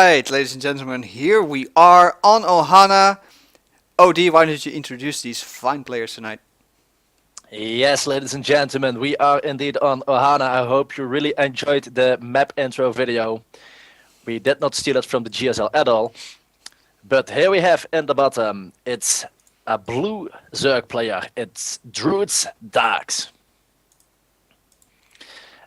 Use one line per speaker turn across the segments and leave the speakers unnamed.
Alright, ladies and gentlemen, here we are on Ohana. OD, why don't you introduce these fine players tonight?
Yes, ladies and gentlemen, we are indeed on Ohana. I hope you really enjoyed the map intro video. We did not steal it from the GSL at all. But here we have in the bottom, it's a blue Zerg player. It's Druid's Daax.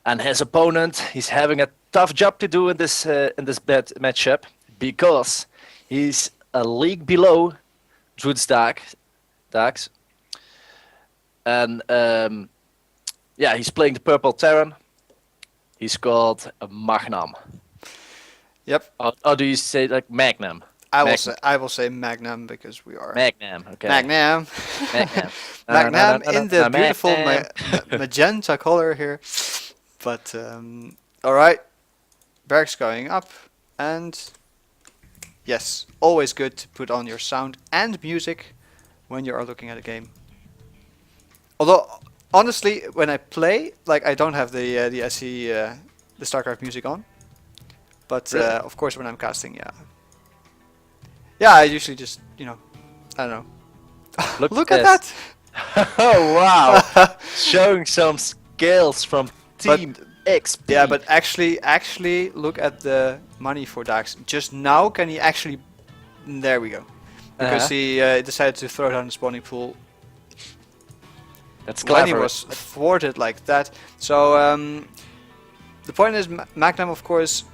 And his opponent, he's having a tough job to do in this bad matchup because he's a league below Druid's Daax. And yeah, he's playing the purple Terran. He's called Magnam.
Yep.
Or do you say like Magnam?
I will say Magnam because we are
Magnam. Okay.
Magnam.
Magnam.
Magnam in the beautiful
Magnam.
magenta color here. But alright. Berg's going up, and yes, always good to put on your sound and music when you are looking at a game. Although honestly, when I play, like I don't have the SE the StarCraft music on. But
Really?
of course, when I'm casting, yeah, I usually just I don't know. Look at that!
Oh wow! Showing some skills from Team XP.
Yeah, but actually, look at the money for Daax. Just now, can he actually? There we go. Because he decided to throw down the spawning pool
That's
when he
clever.
was thwarted like that. So the point is, Magnum, of course,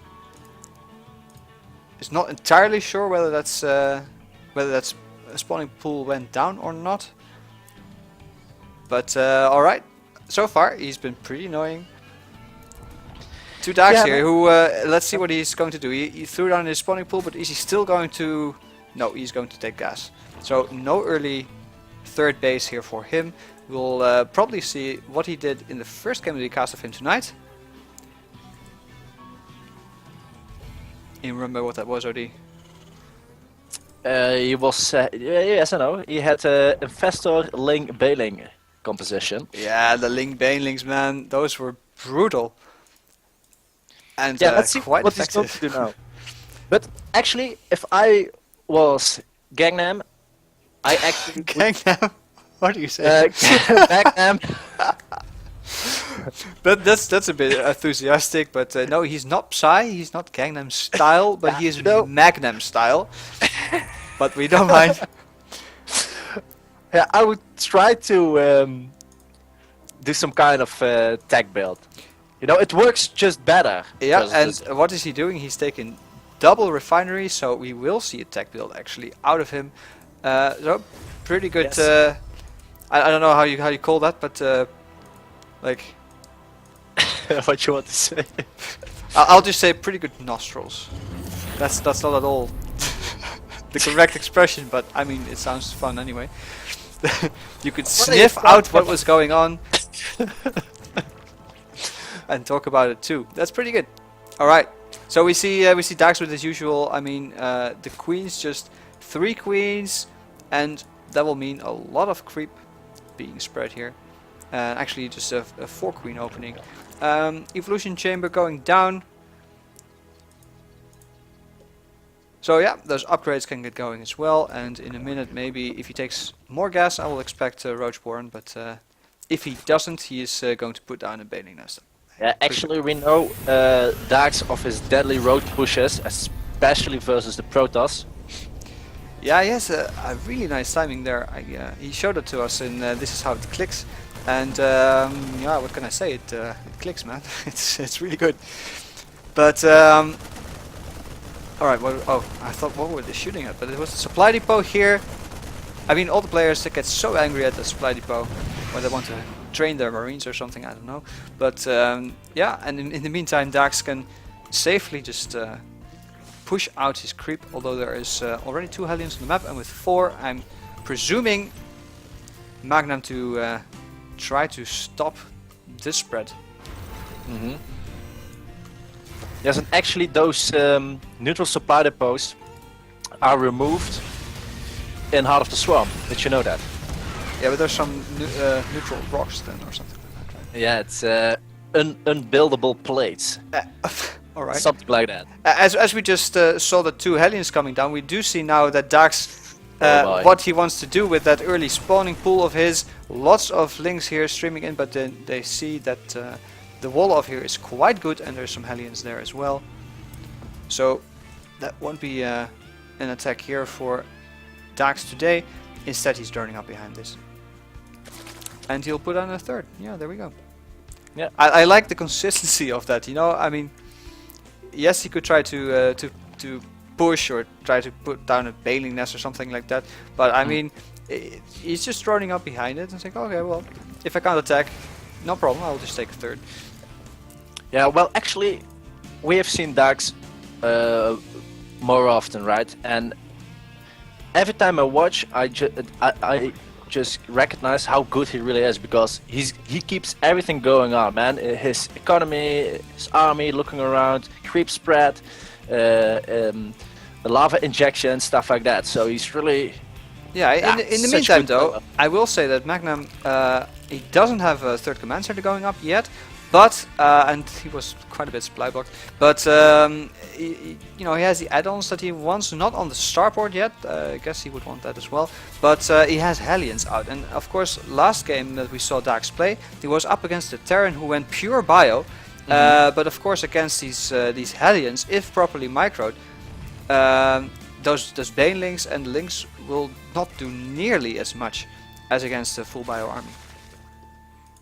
is not entirely sure whether that's a spawning pool went down or not. But all right, so far he's been pretty annoying. To Daax here, who let's see what he's going to do. He threw down his spawning pool, but is he still going to? No, he's going to take gas. So no early third base here for him. We'll probably see what he did in the first game that we cast of him tonight. You remember what that was, OD?
He was yes I know. He had Infestor Ling Bailing composition.
Yeah, the Ling Banelings, man, those were brutal. And
Yeah, let's see
quite
what he's going
effective.
to do now. But actually, if I was Gangnam, I actually would,
Gangnam? What do you say?
Gangnam.
But that's a bit enthusiastic, but no, he's not Psy, he's not Gangnam style, but he is
No.
Magnum style. But we don't mind.
Yeah, I would try to do some kind of tech build. You know, it works just better.
Yeah,
because
and
it's-
what is he doing? He's taking double refinery, so we will see a tech build actually out of him. So pretty good.
Yes.
I don't know how you call that, but like
what you want to say?
I'll just say pretty good nostrils. That's not at all the correct expression, but I mean it sounds fun anyway. You could
What are you
sniff out what
talking
was going on and talk about it too. That's pretty good. All right. So we see Daax with his usual. I mean, the queens, just 3 queens, and that will mean a lot of creep being spread here. Actually, just a 4 queen opening. Evolution chamber going down. So yeah, those upgrades can get going as well. And in a minute, maybe if he takes more gas, I will expect Roachborn. But if he doesn't, he is going to put down a bailing nest.
Yeah, actually we know Daax of his deadly road pushes, especially versus the Protoss.
Yeah, he has a really nice timing there. He showed it to us in This Is How It Clicks, and yeah, what can I say? It clicks, man. it's really good. But all right. Well, oh, I thought what were they shooting at? But it was the supply depot here. I mean, all the players that get so angry at the supply depot when they want to train their marines or something. I don't know. But yeah, and in the meantime, Daax can safely just push out his creep, although there is already 2 Hellions on the map, and with 4 I'm presuming Magnum to try to stop this spread.
Mm-hmm. Yes, and actually those neutral supply depots are removed in Heart of the Swarm. Did you know that?
Yeah, but there's some neutral rocks then or something like that, right?
Yeah, it's unbuildable plates.
All right.
Something like that.
As we just saw the 2 Hellions coming down, we do see now that Daax,
Oh boy.
what he wants to do with that early spawning pool of his. Lots of links here streaming in, but then they see that the wall off here is quite good, and there's some Hellions there as well. So that won't be an attack here for Daax today. Instead, he's turning up behind this. And he'll put on a 3rd. Yeah, there we go.
Yeah.
I like the consistency of that, you know, I mean, yes, he could try to push or try to put down a baling nest or something like that, but I mean, he's just running up behind it and saying, okay, well, if I can't attack, no problem, I'll just take a 3rd.
Yeah, well, actually, we have seen Daax more often, right? And every time I watch, I just recognize how good he really is, because he keeps everything going on, man. His economy, his army, looking around, creep spread, the lava injection, stuff like that. So he's really...
Yeah, in the
such
meantime
good
though,
player.
I will say that Magnam, he doesn't have a 3rd command center going up yet, but, and he was quite a bit supply blocked, but you know, he has the add-ons that he wants, not on the starport yet, I guess he would want that as well, but he has Hellions out, and of course last game that we saw Daax play, he was up against the Terran who went pure bio, but of course against these Hellions, if properly microed, those banelings and links will not do nearly as much as against the full bio army.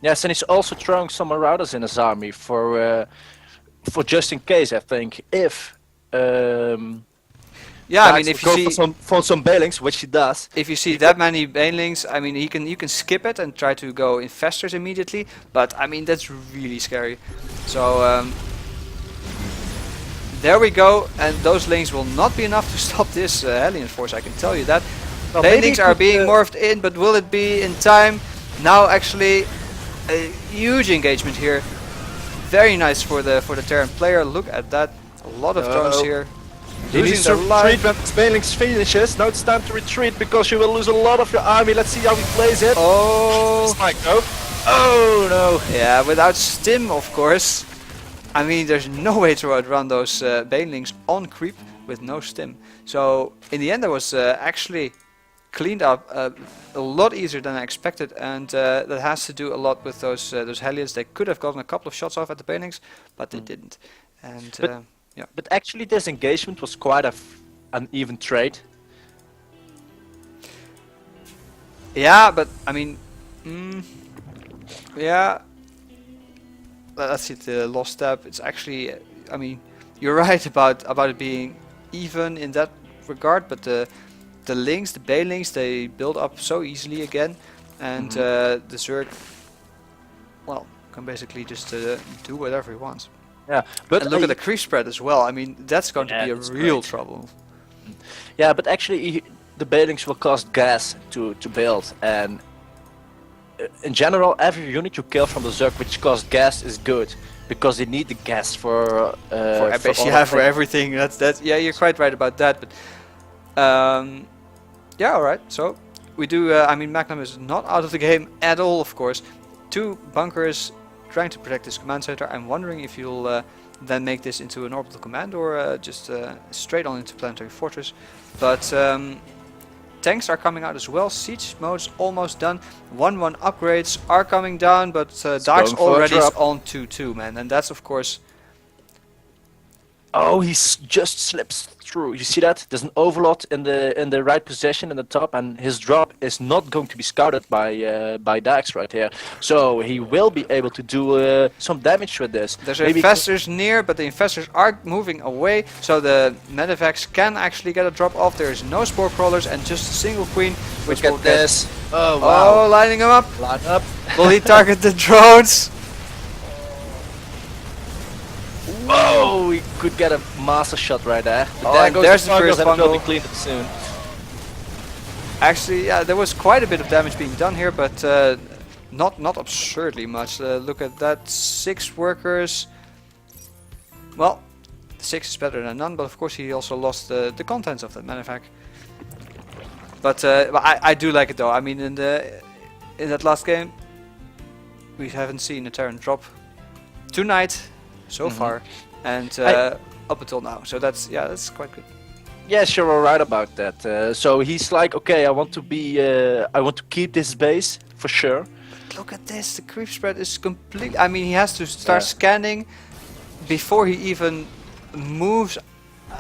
Yes, and he's also throwing some marauders in his army for just in case, I think, if
Yeah, I
Daax
mean, if
will
you
go
see
for some bailings, which he does.
if you see that many banelings, I mean, you can skip it and try to go infestors immediately, but I mean that's really scary. So there we go, and those links will not be enough to stop this Hellion force, I can tell you that.
Well, maybe
Banelings
he
are
could,
being morphed in, but will it be in time? Now actually a huge engagement here. Very nice for the Terran player. Look at that. A lot of drones here.
He needs
Losing
to
their life.
retreat when his bailings finishes. Now it's time to retreat because you will lose a lot of your army. Let's see how he plays it.
Oh,
Strike, no. Oh no.
yeah, without stim, of course. I mean, there's no way to outrun those banelings on creep with no stim. So in the end, that was actually cleaned up a lot easier than I expected, and that has to do a lot with those Hellions. They could have gotten a couple of shots off at the banelings, but they didn't. And yeah.
But actually, this engagement was quite an even trade.
Yeah, but I mean, yeah. Let's see the lost step. It's actually, I mean, you're right about it being even in that regard, but the links, the banelings, they build up so easily again, and the Zerg, well, can basically just do whatever he wants.
Yeah, but
And look at the creep spread as well. I mean, that's going to be a
that's
real
great.
trouble.
Yeah, but actually, the bailings will cost gas to build, and in general, every unit you kill from the Zerg which costs gas is good, because they need the gas for
For everything. That's yeah, you're quite right about that. But yeah, all right. So we do. I mean, Magnam is not out of the game at all, of course. 2 bunkers trying to protect this command center. I'm wondering if you'll then make this into an orbital command or just straight on into planetary fortress. But tanks are coming out as well. Siege mode's almost done. 1-1 upgrades are coming down, but Daax
going for a
already is
drop.
on 2-2, man, and that's of course.
Oh, he just slips through. You see that? There's an overlord in the right position in the top, and his drop is not going to be scouted by Daax right here. So he will be able to do some damage with this.
There's
Maybe
infestors near, but the infestors are moving away, so the medevacs can actually get a drop off. There is no spore crawlers and just a single queen, which
look
will
at
get.
this. Oh wow!
Oh, lining them up.
Line up.
Will he target the drones?
Oh, he could get a master shot right there. But
Oh,
there
and
goes
there's
the
the first
bungles, and it will be
bungle.
cleaned up soon.
Actually, yeah, there was quite a bit of damage being done here, but not absurdly much. Look at that, 6 workers. Well, 6 is better than none, but of course he also lost the contents of that medevac. But I do like it though. I mean, in that last game, we haven't seen a Terran drop tonight so far, and up until now. So that's quite good.
Yes, you're right about that. So he's like, okay, I want to keep this base for sure.
Look at this, the creep spread is completely... I mean, he has to start scanning before he even moves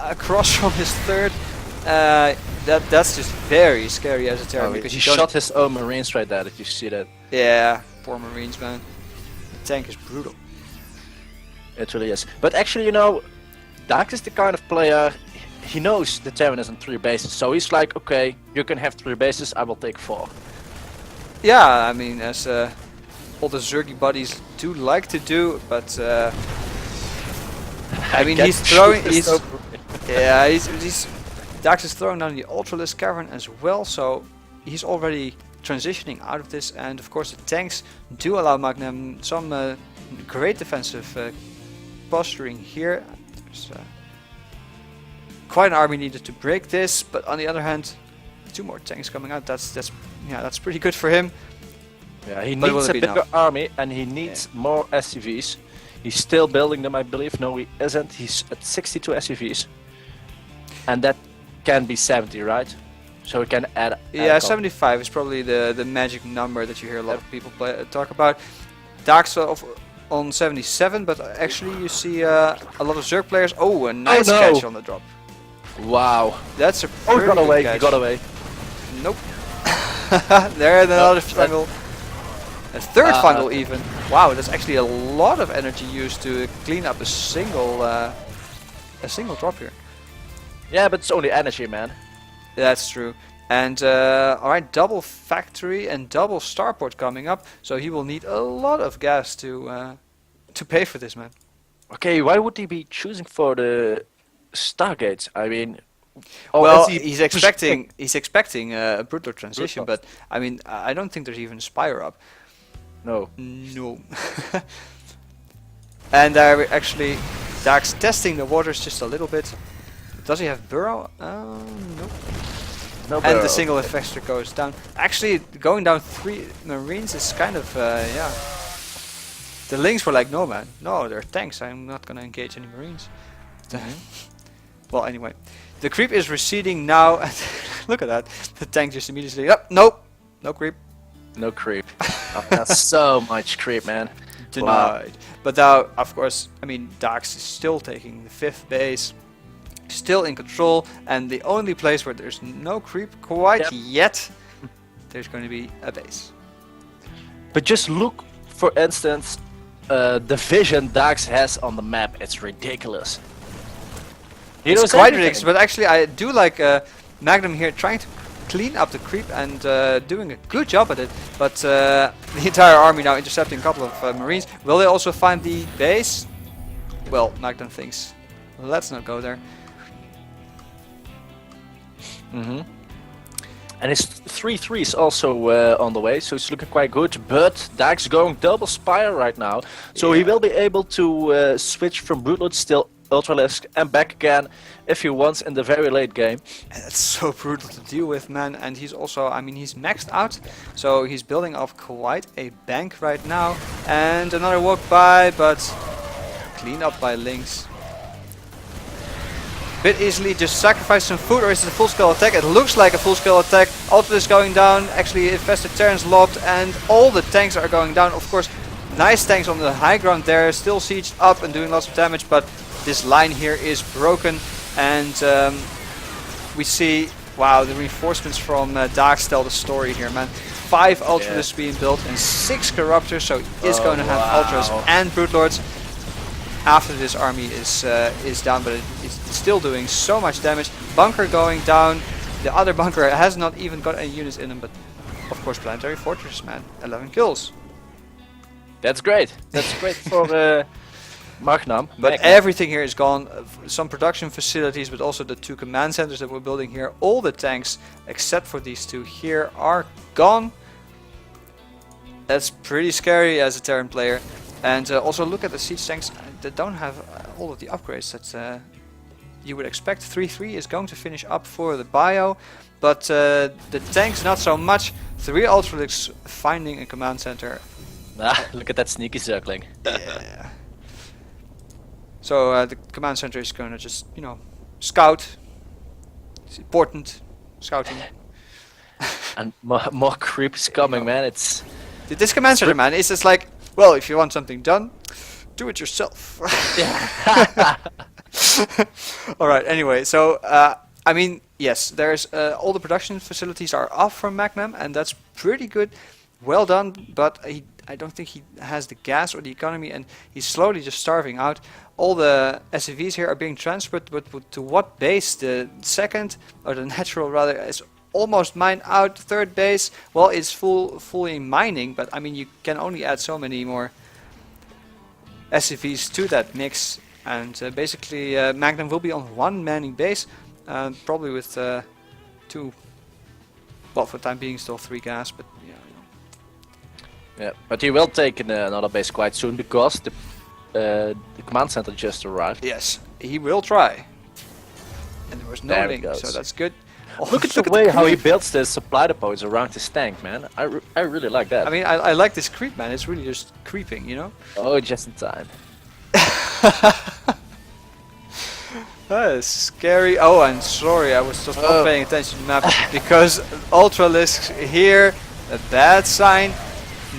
across from his third. That's just very scary as a Terran, because
he shot his own Marines right there. Did you see that?
Yeah, poor Marines, man. The tank is brutal.
It really is. But actually, you know, Daax is the kind of player, he knows the Terran is on 3 bases, so he's like, okay, you can have 3 bases, I will take 4.
Yeah, I mean, as all the Zergy buddies do like to do, but I mean, he's throwing. Daax is throwing down the Ultralisk Cavern as well, so he's already transitioning out of this. And of course, the tanks do allow Magnam some great defensive posturing here. There's quite an army needed to break this, but on the other hand, 2 more tanks coming out. That's pretty good for him.
Yeah, he needs a bigger army, and he needs more SCVs. He's still building them, I believe. No, he isn't. He's at 62 SCVs, and that can be 70, right? So we can add.
Yeah, 75 is probably the magic number that you hear a lot of people talk about. Daax on 77, but actually you see a lot of Zerg players. Oh, a nice catch on the drop.
Wow,
that's a
he got away.
catch.
He got away.
Nope. There, another fungal. A third fungal even. Wow, that's actually a lot of energy used to clean up a single drop here.
Yeah, but it's only energy, man.
That's true. And alright, double factory and double starport coming up, so he will need a lot of gas to pay for this, man.
Okay, why would he be choosing for the Stargates? I mean,
well, he's expecting a brutal transition, but I mean, I don't think there's even a Spire up.
No.
No. And actually, Daax testing the waters just a little bit. Does he have burrow? Nope.
No
and
burrow.
the single effector goes down. Actually, going down 3 Marines is kind of, yeah. The Lynx were like, no man, no, they're tanks, I'm not gonna engage any Marines. Well, anyway. The creep is receding now, and look at that. The tank just immediately, nope, no creep.
No creep. That's so much creep, man.
Denied.
Wow.
But now, of course, I mean, Daax is still taking the 5th base, still in control, and the only place where there's no creep quite yet, there's going to be a base.
But just look, for instance, the vision Daax has on the map. It's ridiculous.
It's quite ridiculous, but actually I do like Magnam here trying to clean up the creep and doing a good job at it, but the entire army now intercepting a couple of Marines. Will they also find the base? Well, Magnam thinks, let's not go there.
And his 3-3 is also on the way, so it's looking quite good. But Daax going double Spire right now, so he will be able to switch from Broodlord still Ultralisk and back again if he wants in the very late game.
That's so brutal to deal with, man. And he's also, I mean, he's maxed out, so he's building up quite a bank right now. And another walk by, but clean up by Lynx. Bit easily, just sacrifice some food, or is it a full-scale attack? It looks like a full-scale attack. Ultralisk going down, actually infested Terrans locked, and all the tanks are going down. Of course, nice tanks on the high ground there, still sieged up and doing lots of damage, but this line here is broken, and we see, wow, the reinforcements from Daax tell the story here, man. 5 Ultralisks being built and 6 Corruptors, so he is going to have Ultras and Broodlords after this army is down, but it's still doing so much damage. Bunker going down, the other bunker has not even got any units in them, but of course Planetary Fortress, man, 11 kills.
That's great. That's great for Magnam.
But everything here is gone. Some production facilities, but also the 2 command centers that we're building here. All the tanks, except for these 2 here, are gone. That's pretty scary as a Terran player. And also look at the siege tanks that don't have all of the upgrades that you would expect. 3-3 is going to finish up for the bio, but the tanks not so much. 3 Ultralisks finding a command center.
Look at that sneaky circling.
Yeah. So the command center is gonna just, you know, scout. It's important, scouting.
And more creeps coming, man. It's
This command center, man, is just like, well, if you want something done, do it yourself.
yeah.
All right. Anyway, so I mean, yes, there's all the production facilities are off from Magnam, and that's pretty good. Well done, but I don't think he has the gas or the economy, and he's slowly just starving out. All the SCVs here are being transferred, but to what base? The second, or the natural rather, is almost mined out. Third base, well, it's fully mining, but I mean, you can only add so many more SCVs to that mix, and basically Magnum will be on one manning base, probably with two, well, for the time being still 3 gas, but yeah.
Yeah, but he will take another base quite soon because the command center just arrived.
Yes, he will try. And there was no
There it
link,
goes.
so that's good. Oh,
Look at the way how he builds the supply depots around his tank, man. I really like that.
I mean, I like this creep, man. It's really just creeping, you know?
Oh, just in time.
That is scary. Oh, I'm sorry, I was just not paying attention to the map because Ultralisk here, a bad sign.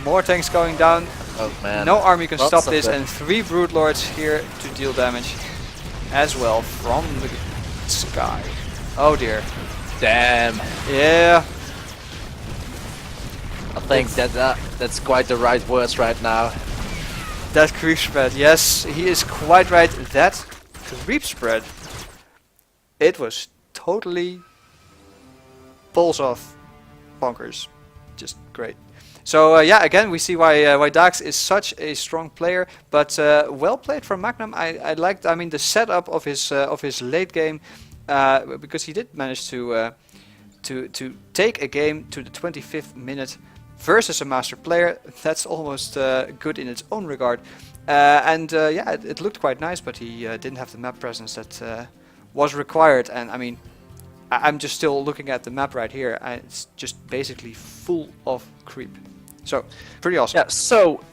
More tanks going down.
Oh man.
No army can
Lots
stop
of
this,
them.
and 3 Brood Lords here to deal damage as well from the sky. Oh dear.
Damn.
Yeah.
I think that's quite the right words right now.
That creep spread, yes, he is quite right. That creep spread, it was totally balls off bonkers. Just great. So yeah, again we see why Daax is such a strong player, but well played from Magnum. I liked, I mean, the setup of his late game, because he did manage to take a game to the 25th minute versus a master player. That's almost good in its own regard, and yeah, it looked quite nice, but he didn't have the map presence that was required. And I mean, I'm just still looking at the map right here, and it's just basically full of creep. So pretty awesome.
Yeah. So